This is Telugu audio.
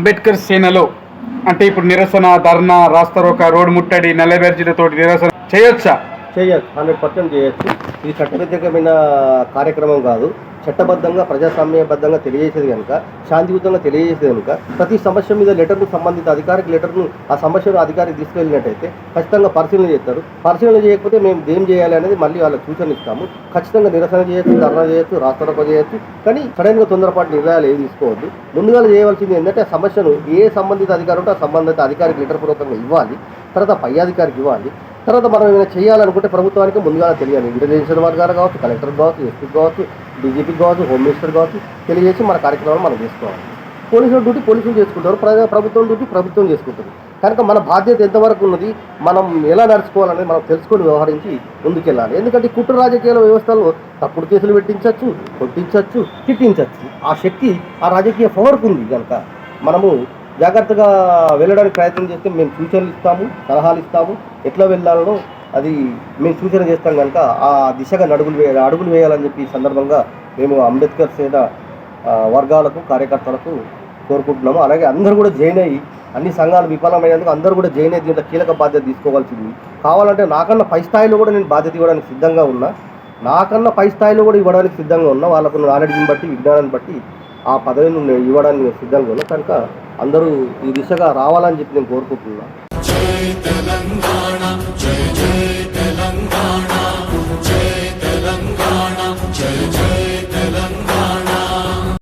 అంబేద్కర్ సేనలో అంటే ఇప్పుడు నిరసన, ధర్నా, రాస్తారోక, రోడ్డు ముట్టడి, నల్లబెర్జీలతో నిరసన చేయొచ్చా? చేయొచ్చు, 100% చేయొచ్చు. ఇది చట్టబద్ధమైన కార్యక్రమం కాదు. చట్టబద్ధంగా ప్రజాస్వామ్యబద్ధంగా తెలియజేసేది కనుక, శాంతియుతంగా తెలియజేసేది కనుక, ప్రతి సమస్య మీద లెటర్ను సంబంధిత అధికారికి లెటర్ను ఆ సమస్యను అధికారికి తీసుకెళ్ళినట్టయితే ఖచ్చితంగా పరిశీలన చేస్తారు. పరిశీలన చేయకపోతే మేము ఏం చేయాలి అనేది మళ్ళీ వాళ్ళకి సూచన ఇస్తాము. ఖచ్చితంగా నిరసన చేయొచ్చు, ధర్నా చేయొచ్చు, రాస్తారోకో చేయొచ్చు. కానీ సడన్గా తొందరపాటు నిర్ణయాలు ఏది తీసుకోవద్దు. ముందుగా చేయవలసింది ఏంటంటే ఆ సమస్యను ఏ సంబంధిత అధికారి ఉంటే ఆ సంబంధిత అధికారికి లెటర్ పూర్వకంగా ఇవ్వాలి. తర్వాత పై అధికారికి ఇవ్వాలి. తర్వాత మనం ఏమైనా చేయాలనుకుంటే ప్రభుత్వానికి ముందుగా తెలియాలి. ఇంటెలిజెన్స్ వారి గారు కావచ్చు, కలెక్టర్ కావచ్చు, ఎస్పీ కావచ్చు, డీజీపీ కావచ్చు, హోమ్ మినిస్టర్ కావచ్చు, తెలియజేసి మన కార్యక్రమాలు మనం చేసుకోవాలి. పోలీసుల డ్యూటీ పోలీసులు చేసుకుంటారు, ప్రభుత్వం డ్యూటీ ప్రభుత్వం చేసుకుంటుంది. కనుక మన బాధ్యత ఎంతవరకు ఉన్నది, మనం ఎలా నడుచుకోవాలనేది మనం తెలుసుకొని వ్యవహరించి ముందుకెళ్ళాలి. ఎందుకంటే కుట్ర రాజకీయాల వ్యవస్థలో తప్పుడు కేసులు పెట్టించవచ్చు, కొట్టించవచ్చు, తిట్టించవచ్చు. ఆ శక్తి ఆ రాజకీయ పవర్కు ఉంది. కనుక మనము జాగ్రత్తగా వెళ్ళడానికి ప్రయత్నం చేస్తే మేము సూచనలు ఇస్తాము, సలహాలు ఇస్తాము. ఎట్లా వెళ్ళాలనో అది మేము సూచన చేస్తాం. కనుక ఆ దిశగా అడుగులు వేయాలని చెప్పి ఈ సందర్భంగా మేము అంబేద్కర్ సేన వర్గాలకు, కార్యకర్తలకు కోరుకుంటున్నాము. అలాగే అందరూ కూడా జాయిన్ అయ్యి, అన్ని సంఘాలు విఫలమైనందుకు అందరూ కూడా జాయిన్ అయ్యి దీంట్లో కీలక బాధ్యత తీసుకోవాల్సింది. కావాలంటే నాకన్నా పై స్థాయిలో కూడా నేను బాధ్యత ఇవ్వడానికి సిద్ధంగా ఉన్నా. నాకన్నా పై స్థాయిలో కూడా ఇవ్వడానికి సిద్ధంగా ఉన్నా. వాళ్ళకు నాలెడ్జ్ని బట్టి, విజ్ఞానాన్ని బట్టి ఆ పదవిని ఇవ్వడానికి సిద్ధంగా ఉన్నా. కనుక అందరూ ఈ దిశగా రావాలని చెప్పి నేను కోరుకుంటున్నాను. జై తెలంగాణ, జై జై తెలంగాణ, జై తెలంగాణ, జై జై